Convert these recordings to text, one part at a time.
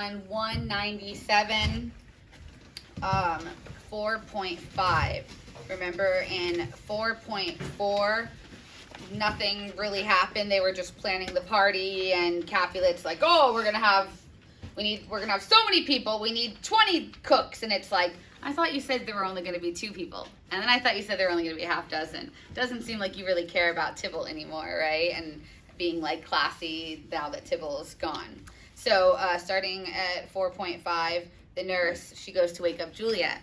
On 197, 4.5. Remember in 4.4, nothing really happened. They were just planning the party, and Capulet's like, oh, we're gonna have so many people. We need 20 cooks, and it's like, I thought you said there were only gonna be 2 people, and then I thought you said there were only gonna be a half dozen. Doesn't seem like you really care about Tybalt anymore, right? And being like classy now that Tybalt is gone. So starting at 4.5, the nurse, she goes to wake up Juliet.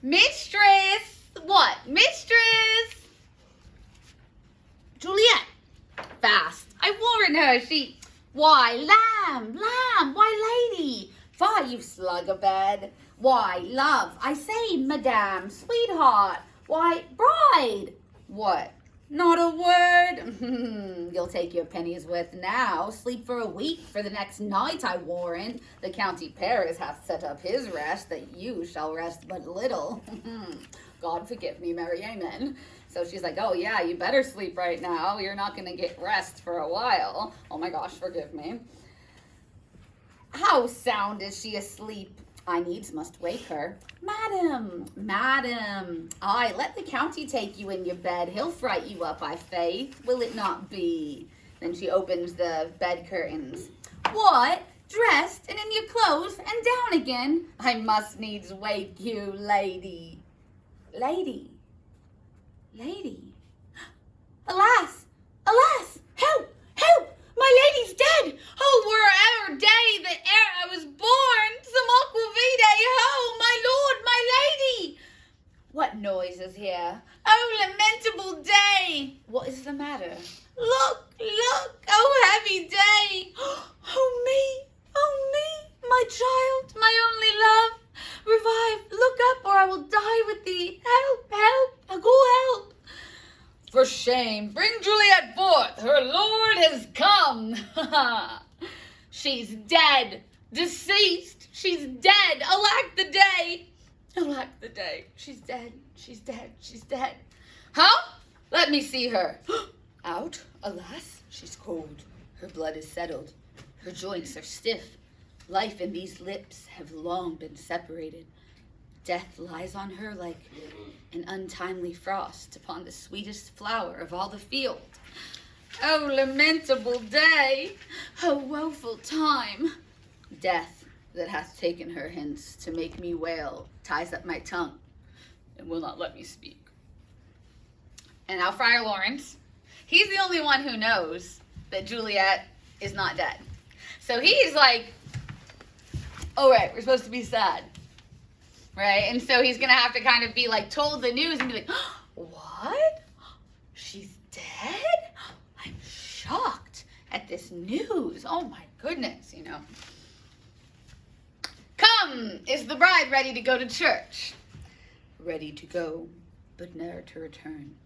Mistress! What? Mistress! Juliet! Fast. I warned her. Why, lamb, why, lady? Why, you slug a bed? Why, love, I say, madame, sweetheart. Why, bride. What? Not a word. You'll take your penny's worth now. Sleep for a week, for the next night, I warrant. The County Paris hath set up his rest, that you shall rest but little. God forgive me, Mary, amen. So she's like, oh yeah, you better sleep right now. You're not going to get rest for a while. Oh my gosh, forgive me. How sound is she asleep? I needs must wake her. Madam, aye, let the county take you in your bed. He'll fright you up, I faith. Will it not be? Then she opens the bed curtains. What? Dressed and in your clothes and down again? I must needs wake you, lady. Lady. Alas, help, my lady's dead. Oh, were ever day that ere I was born, some aqua vitae, ho, my lord, my lady. What noise is here? Oh, lamentable day. What is the matter? Look, oh, heavy day. Oh, me, my child, my only love. Revive, look up, or I will die with thee. Help, go help. For shame, bring Juliet forth. Her lord has come. She's dead, deceased. She's dead. Alack the day. She's dead. Huh? Let me see her. Out, alas, she's cold. Her blood is settled. Her joints are stiff. Life and these lips have long been separated. Death lies on her like an untimely frost upon the sweetest flower of all the field. Oh, lamentable day! Oh, woeful time! Death, that hath taken her hence to make me wail, ties up my tongue and will not let me speak. And now Friar Lawrence, he's the only one who knows that Juliet is not dead. So he's like, oh, right, we're supposed to be sad, right? And so he's going to have to kind of be like told the news and be like, what? She's dead? I'm shocked at this news. Oh, my goodness, you know. Come, is the bride ready to go to church? Ready to go, but ne'er to return.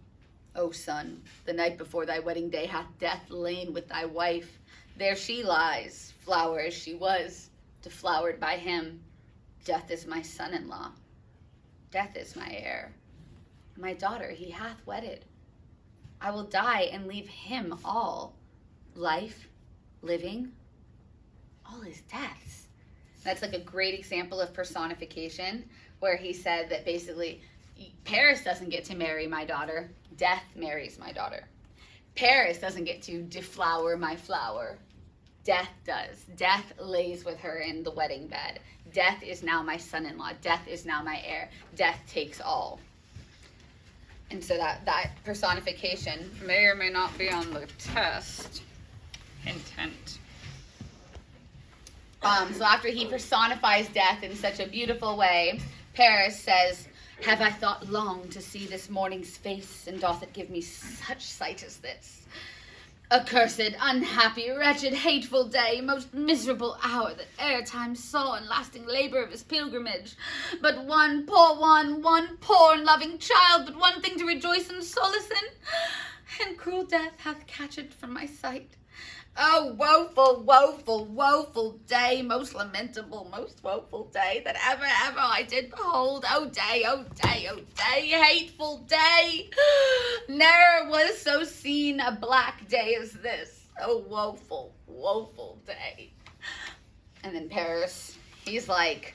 O son, the night before thy wedding day hath death lain with thy wife. There she lies, flower as she was, deflowered by him. Death is my son-in-law. Death is my heir. My daughter he hath wedded. I will die and leave him all. Life, living, all his deaths. That's like a great example of personification, where he said that basically Paris doesn't get to marry my daughter. Death marries my daughter. Paris doesn't get to deflower my flower. Death does. Death lays with her in the wedding bed. Death is now my son-in-law. Death is now my heir. Death takes all. And so that personification may or may not be on the test. Intent. So after he personifies death in such a beautiful way, Paris says, have I thought long to see this morning's face, and doth it give me such sight as this? Accursed, unhappy, wretched, hateful day, most miserable hour that e'er time saw in lasting labor of his pilgrimage. But one poor and loving child, but one thing to rejoice and solace in, and cruel death hath catched from my sight. Oh, woeful day, most lamentable, most woeful day that ever I did behold. Oh day, hateful day. Ne'er was so seen a black day as this. Oh, woeful day. And then Paris, he's like,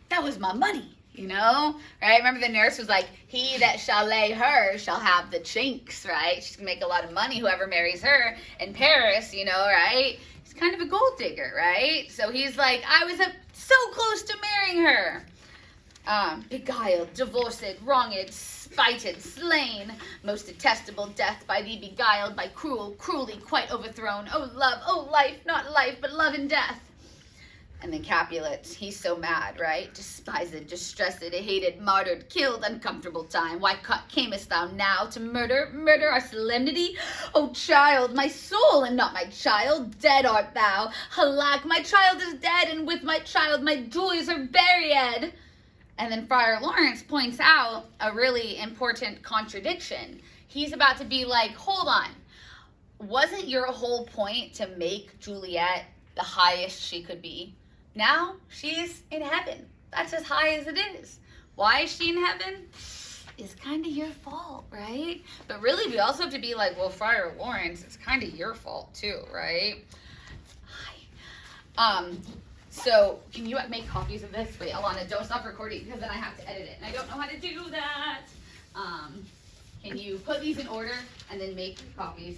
that was my money, you know, right? Remember the nurse was like, he that shall lay her shall have the chinks, right? She's gonna make a lot of money, whoever marries her. And Paris, you know, right? He's kind of a gold digger, right? So he's like, I was so close to marrying her. Beguiled, divorced, wronged, spited, slain, most detestable death by thee beguiled, by cruelly quite overthrown. Oh love, oh life, not life, but love and death. And then Capulet, he's so mad, right? Despised, distressed, hated, martyred, killed, uncomfortable time. Why camest thou now to murder our solemnity? O child, my soul, and not my child, dead art thou. Alack, my child is dead, and with my child my joys are buried. And then Friar Lawrence points out a really important contradiction. He's about to be like, hold on, wasn't your whole point to make Juliet the highest she could be? Now she's in heaven. That's as high as it is. Why is she in heaven? Is kind of your fault, right? But really, we also have to be like, well, Friar Lawrence, it's kind of your fault too, right? Hi. So can you make copies of this? Wait, Alana, don't stop recording because then I have to edit it. And I don't know how to do that. Can you put these in order and then make copies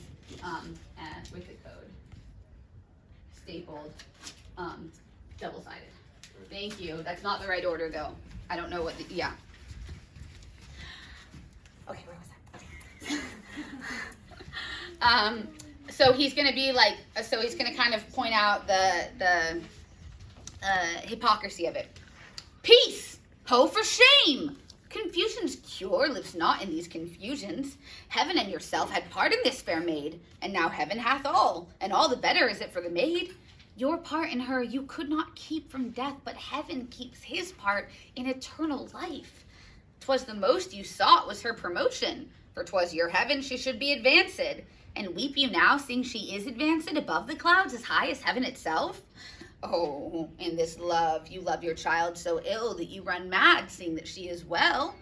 with the code? Stapled, double-sided. Thank you. That's not the right order though. I don't know what yeah. Okay, where was that? Okay. So he's gonna be like, so he's gonna kind of point out the hypocrisy of it. Peace! Ho for shame! Confusion's cure lives not in these confusions. Heaven and yourself had part in this fair maid, and now heaven hath all, and all the better is it for the maid. Your part in her you could not keep from death, but heaven keeps his part in eternal life. 'Twas the most you sought was her promotion, for 'twas your heaven she should be advanced. And weep you now, seeing she is advanced above the clouds as high as heaven itself? Oh, in this love, you love your child so ill that you run mad, seeing that she is well.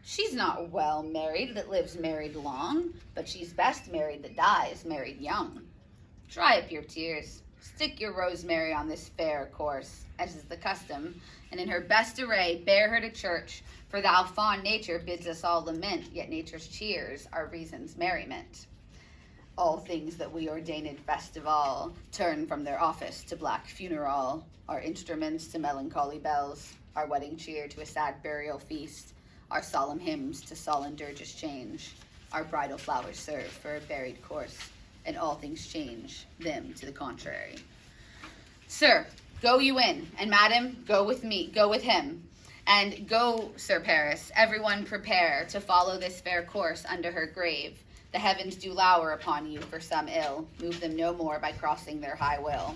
She's not well married that lives married long, but she's best married that dies married young. Dry up your tears, stick your rosemary on this fair course, as is the custom, and in her best array bear her to church, for thou fond nature bids us all lament, yet nature's cheers are reason's merriment. All things that we ordained festival turn from their office to black funeral, our instruments to melancholy bells, our wedding cheer to a sad burial feast, our solemn hymns to solemn dirges change, our bridal flowers serve for a buried course, and all things change them to the contrary. Sir, go you in, and madam, go with me, go with him, and go, Sir Paris, everyone prepare to follow this fair course under her grave. The heavens do lower upon you for some ill. Move them no more by crossing their high will.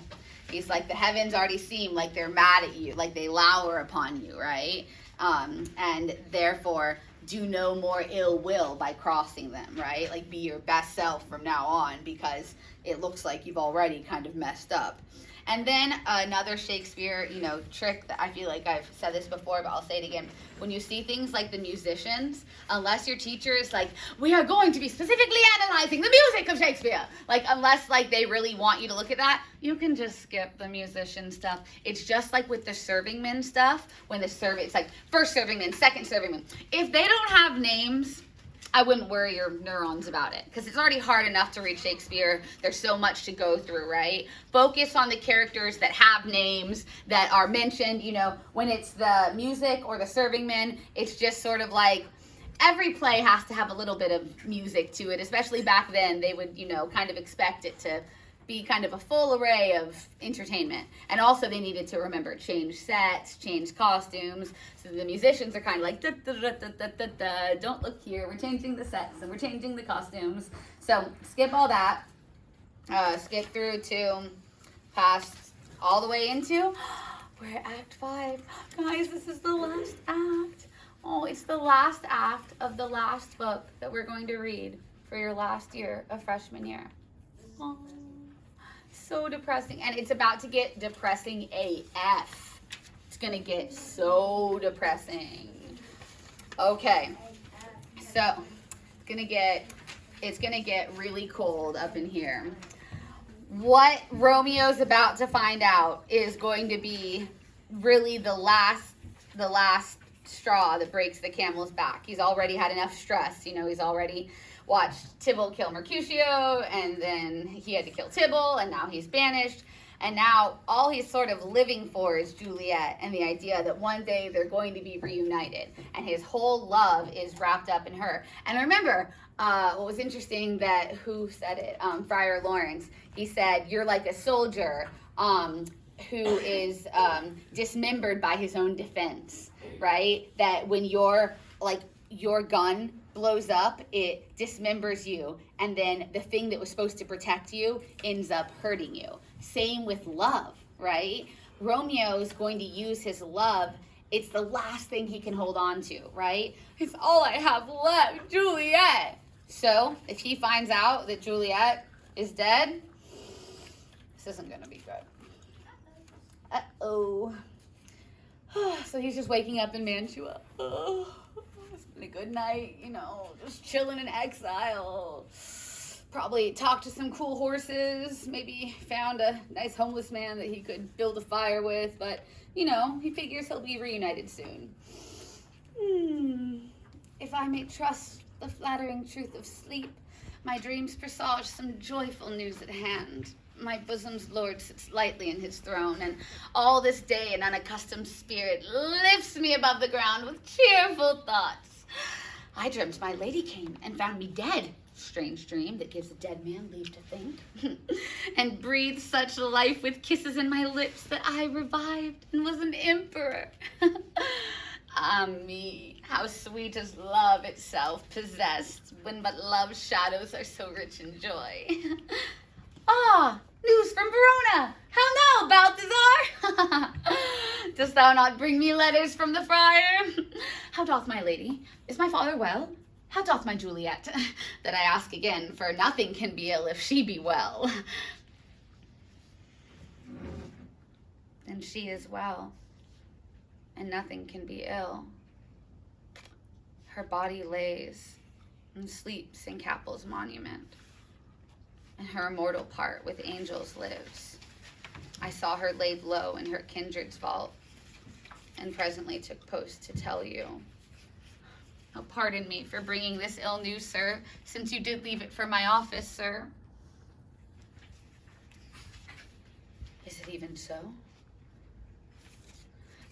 He's like, the heavens already seem like they're mad at you, like they lower upon you, right? And therefore, do no more ill will by crossing them, right? Like, be your best self from now on, because it looks like you've already kind of messed up. And then another Shakespeare, trick that I feel like I've said this before, but I'll say it again. When you see things like the musicians, unless your teacher is like, we are going to be specifically analyzing the music of Shakespeare, like unless like they really want you to look at that, you can just skip the musician stuff. It's just like with the servingman stuff, when it's like first servingman, second servingman. If they don't have names, I wouldn't worry your neurons about it, because it's already hard enough to read Shakespeare. There's so much to go through, right? Focus on the characters that have names, that are mentioned. When it's the music or the servingmen, it's just sort of like every play has to have a little bit of music to it, especially back then. They would, kind of expect it to be kind of a full array of entertainment. And also they needed to remember, change sets, change costumes. So the musicians are kind of like, da, da, da, da, da, da, da. Don't look here, we're changing the sets and we're changing the costumes. So skip all that. Skip through to past all the way into, we're at Act 5. Guys, this is the last act. Oh, it's the last act of the last book that we're going to read for your last year of freshman year. Oh. So depressing, and it's about to get depressing AF. It's gonna get so depressing. Okay, so it's gonna get really cold up in here. what Romeo's about to find out is going to be really the last straw that breaks the camel's back. He's already had enough stress. He's already watched Tybalt kill Mercutio, and then he had to kill Tybalt, and now he's banished. And now all he's sort of living for is Juliet and the idea that one day they're going to be reunited. And his whole love is wrapped up in her. And remember, what was interesting who said it? Friar Lawrence. He said, you're like a soldier who is dismembered by his own defense, right? That when your gun blows up, it dismembers you, and then the thing that was supposed to protect you ends up hurting you. Same with love, right? Romeo's going to use his love. It's the last thing he can hold on to, right? It's all I have left, Juliet. So if he finds out that Juliet is dead, this isn't going to be good. Uh-oh. So he's just waking up in Mantua. It's been a good night, just chilling in exile. Probably talked to some cool horses, maybe found a nice homeless man that he could build a fire with, but, he figures he'll be reunited soon. If I may trust the flattering truth of sleep, my dreams presage some joyful news at hand. My bosom's lord sits lightly in his throne, and all this day an unaccustomed spirit lifts me above the ground with cheerful thoughts. I dreamt my lady came and found me dead. Strange dream that gives a dead man leave to think. And breathed such life with kisses in my lips that I revived and was an emperor. Ah me, how sweet is love itself possessed, when but love's shadows are so rich in joy. Ah, news from Verona. How now, Balthazar? Dost thou not bring me letters from the friar? How doth my lady? Is my father well? How doth my Juliet? That I ask again, for nothing can be ill if she be well. And she is well, and nothing can be ill. Her body lays and sleeps in Capel's monument, and her immortal part with angels lives. I saw her laid low in her kindred's vault, and presently took post to tell you. Oh, pardon me for bringing this ill news, sir, since you did leave it for my office, sir. Is it even so?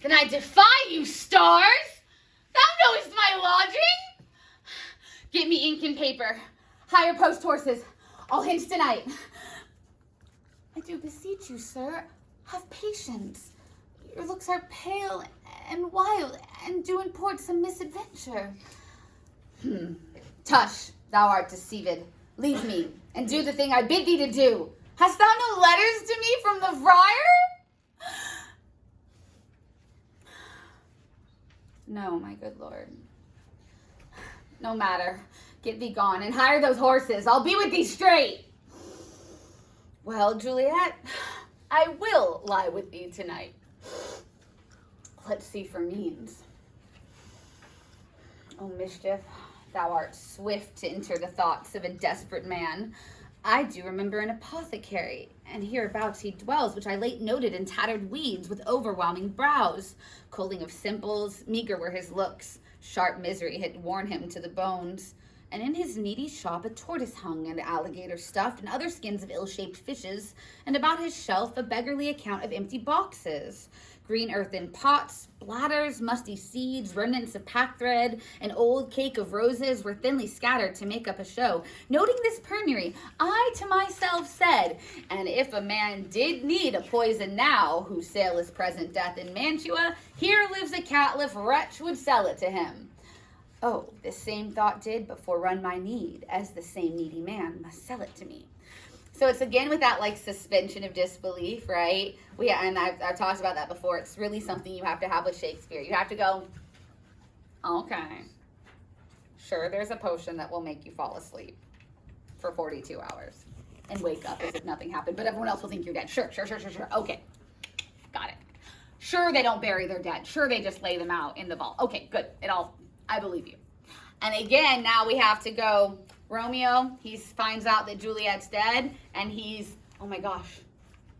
Then I defy you, stars! Thou knowest my lodging! Get me ink and paper. Hire post horses. All hence tonight. I do beseech you, sir, have patience. Your looks are pale and wild, and do import some misadventure. Tush, thou art deceived. Leave me, and do the thing I bid thee to do. Hast thou no letters to me from the friar? No, my good lord. No matter. Get thee gone, and hire those horses. I'll be with thee straight. Well, Juliet, I will lie with thee tonight. Let's see for means. Oh, mischief, thou art swift to enter the thoughts of a desperate man. I do remember an apothecary, and hereabouts he dwells, which I late noted in tattered weeds with overwhelming brows, coaling of simples, meager were his looks, sharp misery had worn him to the bones. And in his needy shop a tortoise hung, and alligator stuffed, and other skins of ill-shaped fishes, and about his shelf a beggarly account of empty boxes, green earthen pots, bladders, musty seeds, remnants of packthread, an old cake of roses were thinly scattered to make up a show. Noting this penury, I to myself said, and if a man did need a poison now, whose sale is present death in Mantua, here lives a caitiff wretch would sell it to him. Oh, this same thought did before run my need, as the same needy man must sell it to me. So it's again with that like suspension of disbelief, right? And I've talked about that before. It's really something you have to have with Shakespeare. You have to go, okay, sure, there's a potion that will make you fall asleep for 42 hours and wake up as if nothing happened, but everyone else will think you're dead. Sure. Okay, got it. Sure, they don't bury their dead. Sure, they just lay them out in the vault. Okay, good. I believe you. And again, now we have to go, Romeo, he finds out that Juliet's dead, and he's Oh my gosh,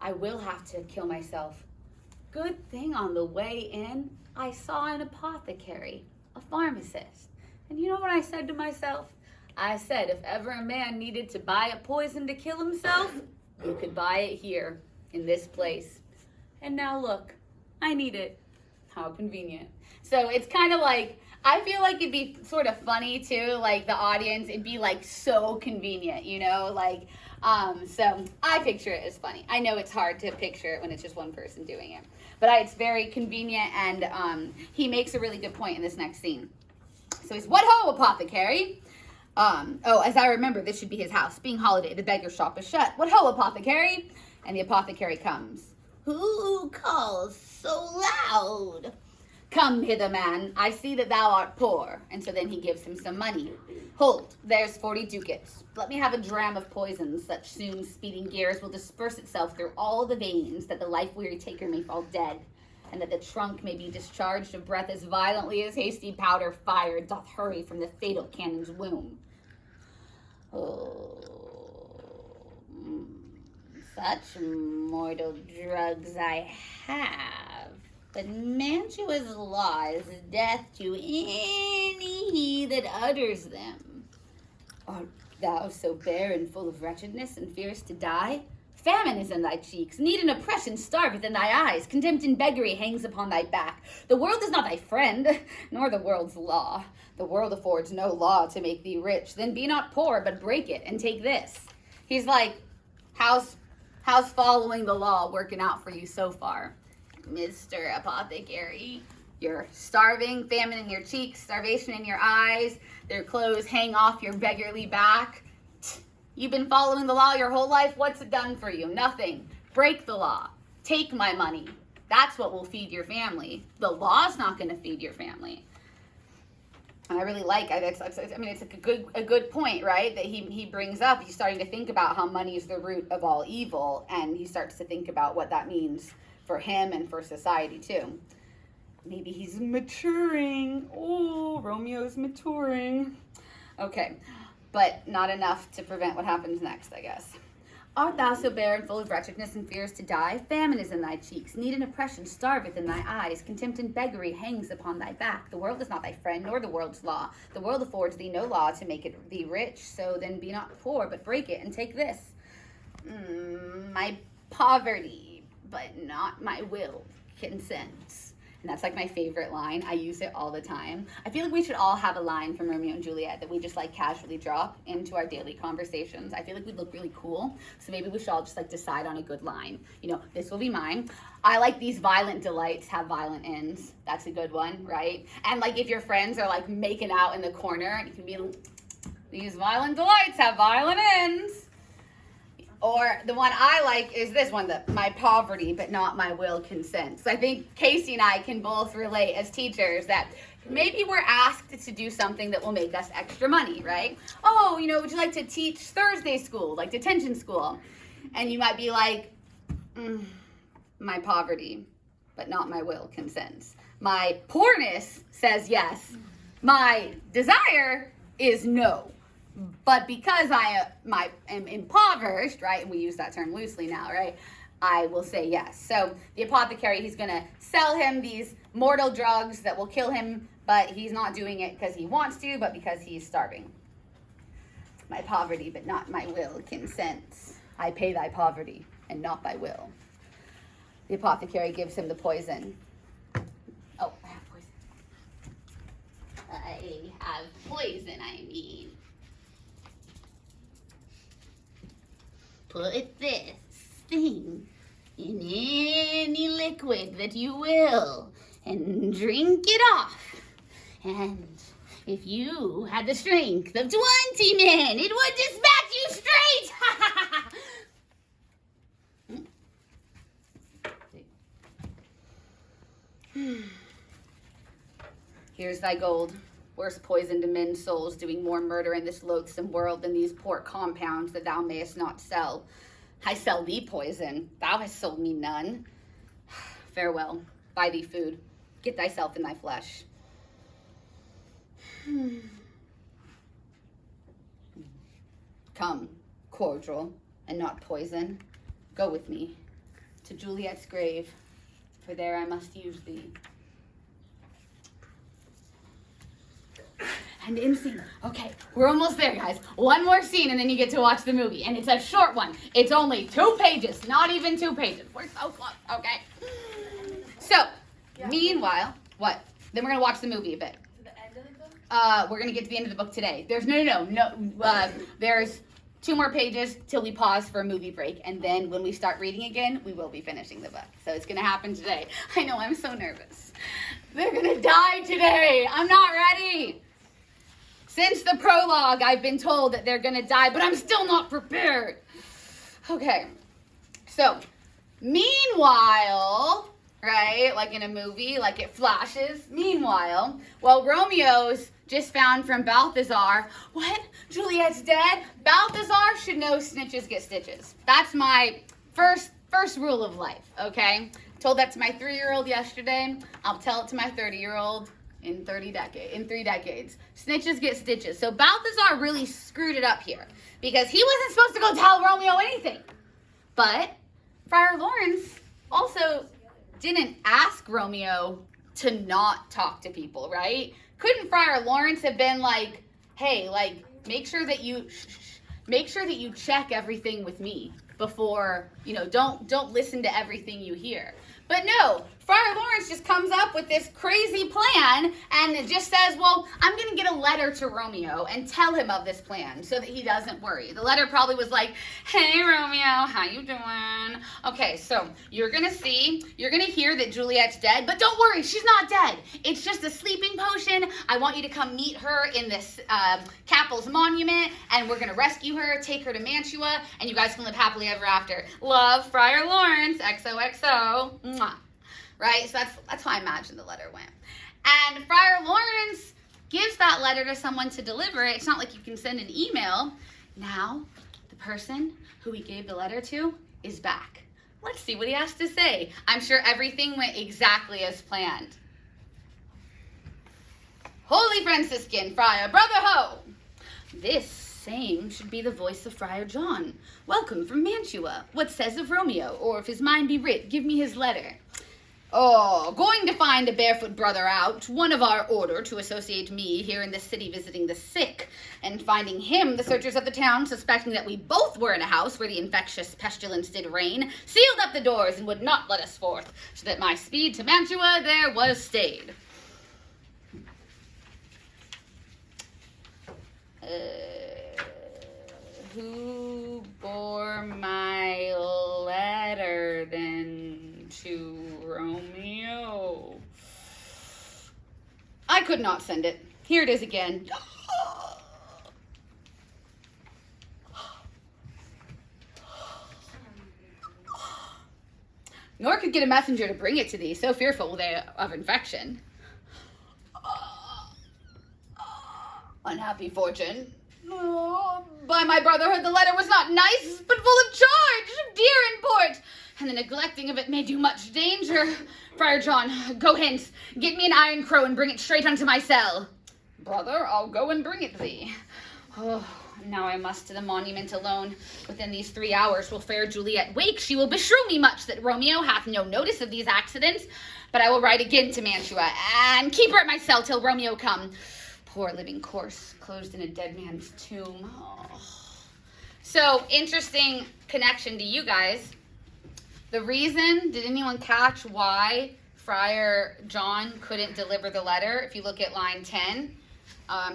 I will have to kill myself. Good thing on the way in, I saw an apothecary, a pharmacist. And you know what I said to myself? I said, if ever a man needed to buy a poison to kill himself, you could buy it here, in this place. And now look, I need it. How convenient. So it's kind of like, I feel like it'd be sort of funny too, like the audience, it'd be like so convenient, you know, like, so I picture it as funny. I know it's hard to picture it when it's just one person doing it, but it's very convenient, and he makes a really good point in this next scene. So he's, what ho, apothecary? As I remember, this should be his house. Being holiday, the beggar's shop is shut. What ho, apothecary? And the apothecary comes. Who calls so loud? Come hither, man. I see that thou art poor. And so then he gives him some money. Hold, there's 40 ducats. Let me have a dram of poison, such soon speeding gears will disperse itself through all the veins, that the life-weary taker may fall dead, and that the trunk may be discharged of breath as violently as hasty powder fire doth hurry from the fatal cannon's womb. Oh, such mortal drugs I have, but Mantua's law is death to any he that utters them. Art thou so bare and full of wretchedness, and fearest to die? Famine is in thy cheeks, need and oppression starveth in thy eyes, contempt and beggary hangs upon thy back. The world is not thy friend, nor the world's law. The world affords no law to make thee rich. Then be not poor, but break it, and take this. He's like, how's following the law working out for you so far, Mr. Apothecary? You're starving, famine in your cheeks, starvation in your eyes, their clothes hang off your beggarly back. You've been following the law your whole life. What's it done for you? Nothing. Break the law. Take my money. That's what will feed your family. The law's not going to feed your family. And I really like it. It's a good point, right? That he brings up. He's starting to think about how money is the root of all evil, and he starts to think about what that means for him and for society too. Maybe he's maturing. Oh, Romeo's maturing. Okay. But not enough to prevent what happens next, I guess. Art thou so bare and full of wretchedness, and fearest to die? Famine is in thy cheeks, need and oppression starveth in thy eyes, contempt and beggary hangs upon thy back. The world is not thy friend, nor the world's law. The world affords thee no law to make it thee rich, so then be not poor, but break it, and take this. My poverty, but not my will, consents. And that's like my favorite line. I use it all the time. I feel like we should all have a line from Romeo and Juliet that we just like casually drop into our daily conversations. I feel like we'd look really cool. So maybe we should all just like decide on a good line. You know, this will be mine. I like these violent delights have violent ends. That's a good one, right? And like if your friends are like making out in the corner, you can be, these violent delights have violent ends. Or the one I like is this one, my poverty, but not my will consents. I think Casey and I can both relate as teachers that maybe we're asked to do something that will make us extra money, right? Oh, you know, would you like to teach Thursday school, like detention school? And you might be like, my poverty, but not my will consents. My poorness says yes. My desire is no. But because I am impoverished, right, and we use that term loosely now, right, I will say yes. So the apothecary, he's going to sell him these mortal drugs that will kill him, but he's not doing it because he wants to, but because he's starving. My poverty, but not my will, consents. I pay thy poverty, and not thy will. The apothecary gives him the poison. Oh, I have poison. I mean. Put this thing in any liquid that you will and drink it off. And if you had the strength of 20 men, it would dispatch you straight. Here's thy gold. Worse poison to men's souls, doing more murder in this loathsome world than these poor compounds that thou mayest not sell. I sell thee poison, thou hast sold me none. Farewell, buy thee food, get thyself in thy flesh. Come, cordial, and not poison. Go with me to Juliet's grave, for there I must use thee. And in scene. Okay, we're almost there, guys. One more scene, and then you get to watch the movie. And it's a short one. It's only 2 pages. Not even 2 pages. We're so close, okay? So, meanwhile, what? Then we're going to watch the movie a bit. To the end of the book? We're going to get to the end of the book today. There's no. There's 2 more pages till we pause for a movie break. And then when we start reading again, we will be finishing the book. So it's going to happen today. I know, I'm so nervous. They're going to die today. I'm not ready. Since the prologue, I've been told that they're going to die, but I'm still not prepared. Okay. So, meanwhile, right, like in a movie, like it flashes. Meanwhile, while Romeo's just found from Balthazar, what? Juliet's dead? Balthazar should know snitches get stitches. That's my first rule of life, okay? Told that to my 3-year-old yesterday. I'll tell it to my 30-year-old in 3 decades. Snitches get stitches. So Balthazar really screwed it up here because he wasn't supposed to go tell Romeo anything. But Friar Lawrence also didn't ask Romeo to not talk to people, right? Couldn't Friar Lawrence have been like, hey, like, make sure that you check everything with me before, don't listen to everything you hear. But no, Friar Lawrence just comes up with this crazy plan and it just says, well, I'm going to get a letter to Romeo and tell him of this plan so that he doesn't worry. The letter probably was like, hey, Romeo, how you doing? Okay, so you're going to hear that Juliet's dead, but don't worry, she's not dead. It's just a sleeping potion. I want you to come meet her in this Capel's monument, and we're going to rescue her, take her to Mantua, and you guys can live happily ever after. Love, Friar Lawrence, XOXO. Mwah. Right? So that's how I imagine the letter went. And Friar Lawrence gives that letter to someone to deliver it. It's not like you can send an email. Now, the person who he gave the letter to is back. Let's see what he has to say. I'm sure everything went exactly as planned. Holy Franciscan Friar Brother Ho! This same should be the voice of Friar John. Welcome from Mantua. What says of Romeo, or if his mind be writ, give me his letter. Oh, going to find a barefoot brother out, one of our order, to associate me here in this city visiting the sick, and finding him, the searchers of the town, suspecting that we both were in a house where the infectious pestilence did reign, sealed up the doors and would not let us forth, so that my speed to Mantua there was stayed. Who bore my letter then to Romeo? I could not send it. Here it is again. Nor could get a messenger to bring it to thee, so fearful were they of infection. Unhappy fortune. By my brotherhood, the letter was not nice, but full of charge, dear import, and the neglecting of it made you much danger. Friar John, go hence, get me an iron crow and bring it straight unto my cell. Brother, I'll go and bring it thee. Oh, now I must to the monument alone. Within these 3 hours will fair Juliet wake. She will beshrew me much that Romeo hath no notice of these accidents, but I will ride again to Mantua, and keep her at my cell till Romeo come. Poor living corpse, closed in a dead man's tomb. Oh. So, interesting connection to you guys. The reason, did anyone catch why Friar John couldn't deliver the letter? If you look at line 10,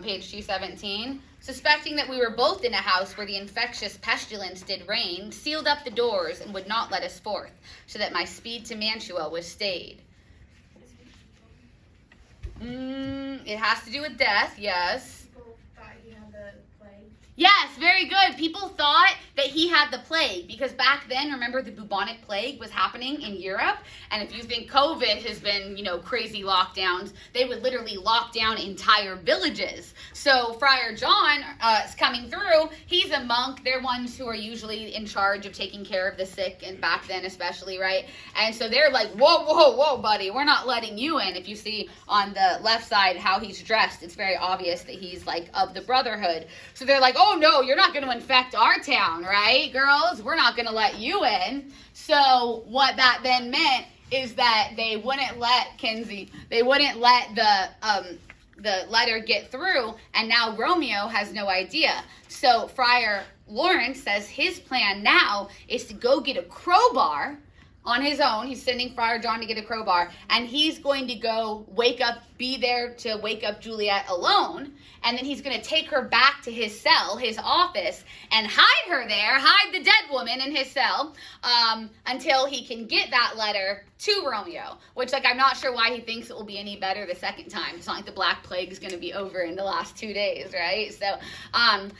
page 217, suspecting that we were both in a house where the infectious pestilence did reign, sealed up the doors and would not let us forth, so that my speed to Mantua was stayed. It has to do with death, yes. People thought he had the plague. Yes, very good. People thought that he had the plague because back then, remember, the bubonic plague was happening in Europe. And if you think COVID has been, crazy lockdowns, they would literally lock down entire villages. So Friar John is coming through. He's a monk. They're ones who are usually in charge of taking care of the sick, and back then especially, right? And so they're like, whoa, buddy, we're not letting you in. If you see on the left side how he's dressed, it's very obvious that he's like of the Brotherhood. So they're like, oh no, you're not going to infect our town, right, girls? We're not going to let you in. So what that then meant is that they wouldn't let the letter get through, and now Romeo has no idea. So Friar Lawrence says his plan now is to go get a crowbar on his own. He's sending Friar John to get a crowbar, and he's going to go be there to wake up Juliet alone, and then he's going to take her back to his cell, his office, and hide her there, hide the dead woman in his cell, until he can get that letter to Romeo, which, like, I'm not sure why he thinks it will be any better the second time. It's not like the Black Plague is going to be over in the last 2 days, right? So, and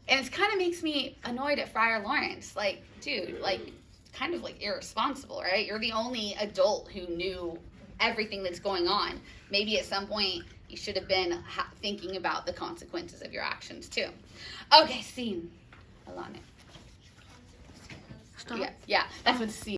it kind of makes me annoyed at Friar Lawrence. Like, dude, like, kind of like irresponsible, right? You're the only adult who knew everything that's going on. Maybe at some point you should have been thinking about the consequences of your actions too. Okay, scene. Alana. Stop. Yeah, that's what scene.